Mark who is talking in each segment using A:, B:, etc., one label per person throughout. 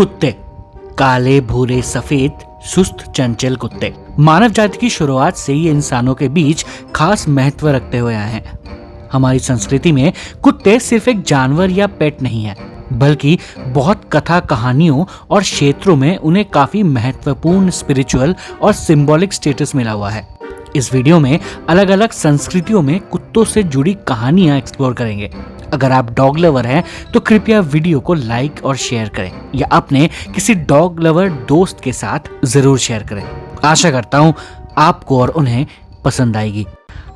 A: कुत्ते, काले भूरे सफेद सुस्त चंचल कुत्ते मानव जाति की शुरुआत से ही इंसानों के बीच खास महत्व रखते हुए आए हैं। हमारी संस्कृति में कुत्ते सिर्फ एक जानवर या पेट नहीं है, बल्कि बहुत कथा कहानियों और क्षेत्रों में उन्हें काफी महत्वपूर्ण स्पिरिचुअल और सिंबॉलिक स्टेटस मिला हुआ है। इस वीडियो में अलग अलग संस्कृतियों में कुत्तों से जुड़ी कहानियां एक्सप्लोर करेंगे। अगर आप डॉग लवर हैं तो कृपया वीडियो को लाइक और शेयर करें या अपने किसी डॉग लवर दोस्त के साथ जरूर शेयर करें। आशा करता हूं आपको और उन्हें पसंद आएगी।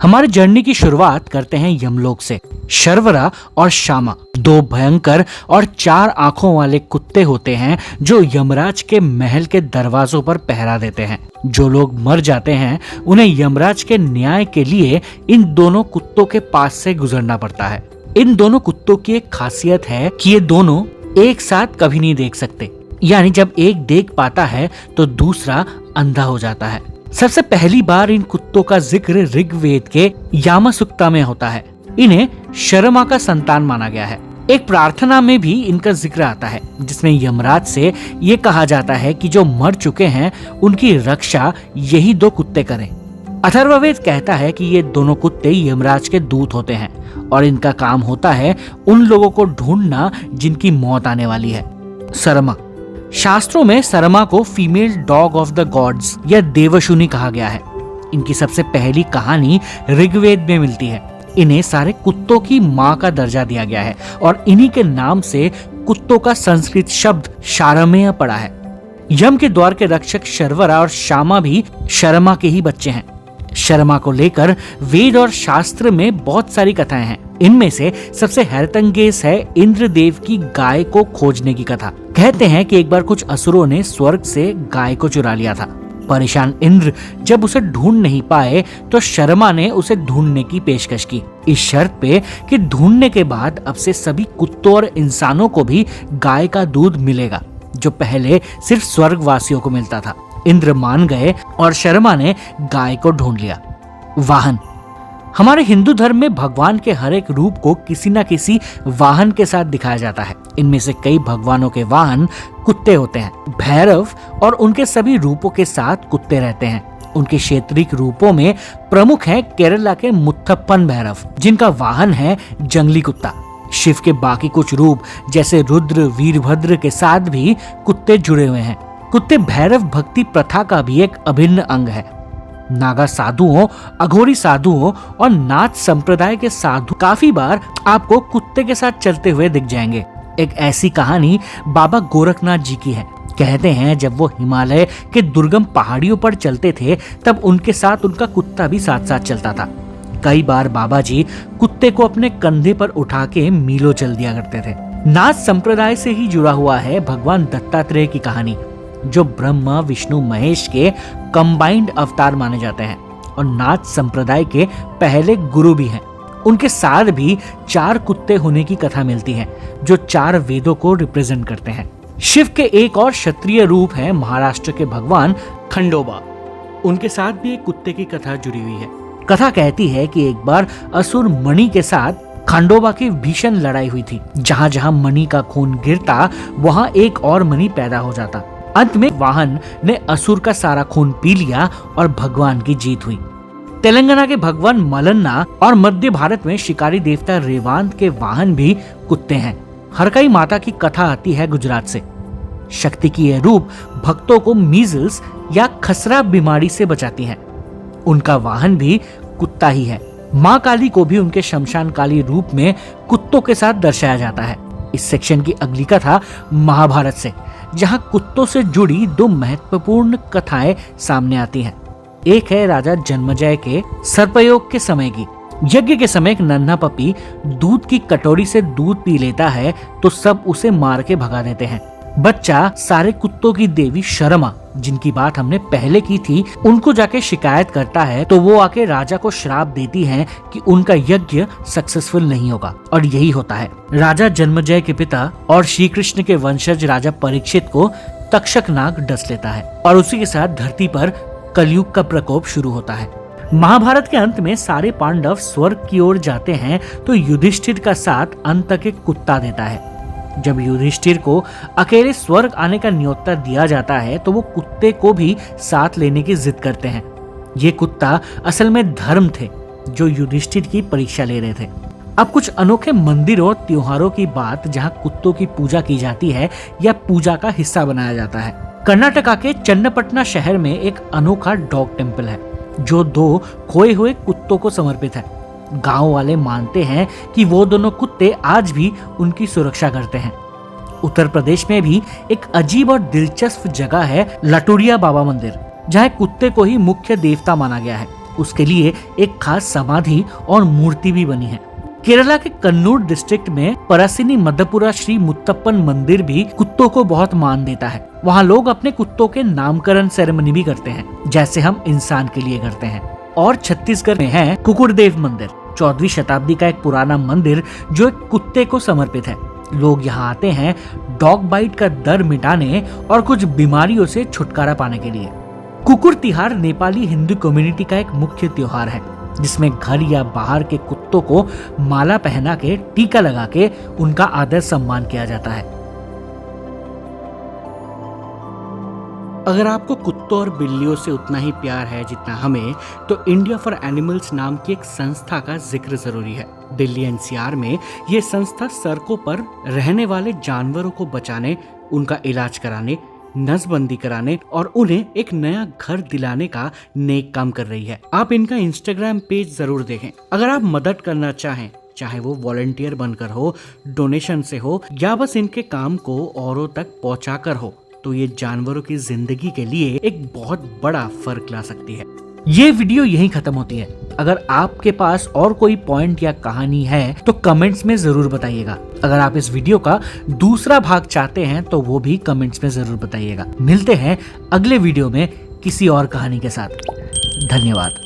A: हमारी जर्नी की शुरुआत करते हैं यमलोक से। शर्वरा और शामा दो भयंकर और 4 आंखों वाले कुत्ते होते हैं जो यमराज के महल के दरवाजों पर पहरा देते हैं। जो लोग मर जाते हैं उन्हें यमराज के न्याय के लिए इन दोनों कुत्तों के पास से गुजरना पड़ता है। इन दोनों कुत्तों की एक खासियत है कि ये दोनों एक साथ कभी नहीं देख सकते, यानी जब एक देख पाता है तो दूसरा अंधा हो जाता है। सबसे पहली बार इन कुत्तों का जिक्र ऋग्वेद के यामसूक्ता में होता है। इन्हें शर्मा का संतान माना गया है। एक प्रार्थना में भी इनका जिक्र आता है जिसमें यमराज से ये कहा जाता है कि जो मर चुके हैं उनकी रक्षा यही 2 कुत्ते करें। अथर्ववेद कहता है कि ये दोनों कुत्ते यमराज के दूत होते हैं और इनका काम होता है उन लोगों को ढूंढना जिनकी मौत आने वाली है। सरमा, शास्त्रों में सरमा को female dog of the gods या देवशुनी कहा गया है। इनकी सबसे पहली कहानी ऋग्वेद में मिलती है। इन्हें सारे कुत्तों की माँ का दर्जा दिया गया है और इन्हीं के नाम से कुत्तों का संस्कृत शब्द शारमेय पड़ा है। यम के द्वार के रक्षक शर्वरा और शामा भी शर्मा के ही बच्चे हैं। शर्मा को लेकर वेद और शास्त्र में बहुत सारी कथाएं हैं। इनमें से सबसे हैरतअंगेज है इंद्रदेव की गाय को खोजने की कथा। कहते हैं कि एक बार कुछ असुरों ने स्वर्ग से गाय को चुरा लिया था। परेशान इंद्र जब उसे ढूंढ नहीं पाए तो शर्मा ने उसे ढूंढने की पेशकश की, इस शर्त पे कि ढूंढने के बाद अब से सभी कुत्तों और इंसानों को भी गाय का दूध मिलेगा, जो पहले सिर्फ स्वर्गवासियों को मिलता था। इंद्र मान गए और शर्मा ने गाय को ढूंढ लिया। वाहन, हमारे हिंदू धर्म में भगवान के हर एक रूप को किसी न किसी वाहन के साथ दिखाया जाता है। इनमें से कई भगवानों के वाहन कुत्ते होते हैं। भैरव और उनके सभी रूपों के साथ कुत्ते रहते हैं। उनके क्षेत्रीय रूपों में प्रमुख है केरला के मुथप्पन भैरव, जिनका वाहन है जंगली कुत्ता। शिव के बाकी कुछ रूप जैसे रुद्र, वीरभद्र के साथ भी कुत्ते जुड़े हुए हैं। कुत्ते भैरव भक्ति प्रथा का भी एक अभिन्न अंग है। नागा साधुओं, अघोरी साधुओं और नाथ संप्रदाय के साधु काफी बार आपको कुत्ते के साथ चलते हुए दिख जाएंगे। एक ऐसी कहानी बाबा गोरखनाथ जी की है। कहते हैं जब वो हिमालय के दुर्गम पहाड़ियों पर चलते थे तब उनके साथ उनका कुत्ता भी साथ साथ चलता था। कई बार बाबा जी कुत्ते को अपने कंधे पर उठा के मीलों चल दिया करते थे। नाथ संप्रदाय से ही जुड़ा हुआ है भगवान दत्तात्रेय की कहानी, जो ब्रह्मा विष्णु महेश के कंबाइंड अवतार माने जाते हैं और नाथ संप्रदाय के पहले गुरु भी हैं। उनके साथ भी 4 कुत्ते होने की कथा मिलती है जो 4 वेदों को रिप्रेजेंट करते हैं। शिव के एक और क्षत्रिय रूप है महाराष्ट्र के भगवान खंडोबा। उनके साथ भी एक कुत्ते की कथा जुड़ी हुई है। कथा कहती है कि एक बार असुर मणि के साथ खंडोबा की भीषण लड़ाई हुई थी। जहां जहां मणि का खून गिरता वहां एक और मणि पैदा हो जाता। अंत में वाहन ने असुर का सारा खून पी लिया और भगवान की जीत हुई। तेलंगाना के भगवान मलन्ना और मध्य भारत में शिकारी देवता रेवांत के वाहन भी कुत्ते हैं। हरकाई माता की कथा आती है गुजरात से। शक्ति की यह रूप भक्तों को मीजल्स या खसरा बीमारी से बचाती है। उनका वाहन भी कुत्ता ही है। माँ काली को भी उनके शमशान काली रूप में कुत्तों के साथ दर्शाया जाता है। इस सेक्शन की अगली कथा महाभारत से, जहाँ कुत्तों से जुड़ी 2 महत्वपूर्ण कथाएं सामने आती हैं। एक है राजा जन्मेजय के सर्पयोग के समय की। यज्ञ के समय एक नन्हा पपी दूध की कटोरी से दूध पी लेता है तो सब उसे मार के भगा देते हैं। बच्चा सारे कुत्तों की देवी शर्मा, जिनकी बात हमने पहले की थी, उनको जाके शिकायत करता है तो वो आके राजा को श्राप देती हैं कि उनका यज्ञ सक्सेसफुल नहीं होगा, और यही होता है। राजा जन्मेजय के पिता और श्री कृष्ण के वंशज राजा परीक्षित को तक्षक नाग डस लेता है और उसी के साथ धरती पर कलयुग का प्रकोप शुरू होता है। महाभारत के अंत में सारे पांडव स्वर्ग की ओर जाते हैं तो युधिष्ठिर का साथ अंत तक एक कुत्ता देता है। जब युधिष्ठिर को अकेले स्वर्ग आने का न्योता दिया जाता है तो वो कुत्ते को भी साथ लेने की जिद करते हैं। ये कुत्ता असल में धर्म थे जो युधिष्ठिर की परीक्षा ले रहे थे। अब कुछ अनोखे मंदिरों और त्योहारों की बात जहाँ कुत्तों की पूजा की जाती है या पूजा का हिस्सा बनाया जाता है। कर्नाटका के चन्नपटना शहर में एक अनोखा डॉग टेम्पल है जो 2 खोए हुए कुत्तों को समर्पित है। गांव वाले मानते हैं कि वो दोनों कुत्ते आज भी उनकी सुरक्षा करते हैं। उत्तर प्रदेश में भी एक अजीब और दिलचस्प जगह है लटुरिया बाबा मंदिर, जहाँ कुत्ते को ही मुख्य देवता माना गया है। उसके लिए एक खास समाधि और मूर्ति भी बनी है। केरला के कन्नूर डिस्ट्रिक्ट में परसिनी मध्यपुरा श्री मुत्तप्पन मंदिर भी कुत्तों को बहुत मान देता है। वहाँ लोग अपने कुत्तों के नामकरण सेरेमनी भी करते हैं, जैसे हम इंसान के लिए करते हैं। और छत्तीसगढ़ में है कुकुरदेव मंदिर, 14वीं शताब्दी का एक पुराना मंदिर जो एक कुत्ते को समर्पित है। लोग यहाँ आते हैं डॉग बाइट का डर मिटाने और कुछ बीमारियों से छुटकारा पाने के लिए। कुकुर तिहार नेपाली हिंदू कम्युनिटी का एक मुख्य त्योहार है जिसमें घर या बाहर के कुत्तों को माला पहना के टीका लगा के उनका आदर सम्मान किया जाता है। अगर आपको कुत्तों और बिल्लियों से उतना ही प्यार है जितना हमें, तो इंडिया फॉर एनिमल्स नाम की एक संस्था का जिक्र जरूरी है। दिल्ली एनसीआर में ये संस्था सड़कों पर रहने वाले जानवरों को बचाने, उनका इलाज कराने, नसबंदी कराने और उन्हें एक नया घर दिलाने का नेक काम कर रही है। आप इनका इंस्टाग्राम पेज जरूर देखें। अगर आप मदद करना चाहें, चाहे वो वॉलंटियर बनकर हो, डोनेशन से हो या बस इनके काम को औरों तक पहुंचाकर हो, तो ये जानवरों की जिंदगी के लिए एक बहुत बड़ा फर्क ला सकती है। ये वीडियो यहीं खत्म होती है। अगर आपके पास और कोई पॉइंट या कहानी है तो कमेंट्स में जरूर बताइएगा। अगर आप इस वीडियो का दूसरा भाग चाहते हैं तो वो भी कमेंट्स में जरूर बताइएगा। मिलते हैं अगले वीडियो में किसी और कहानी के साथ। धन्यवाद।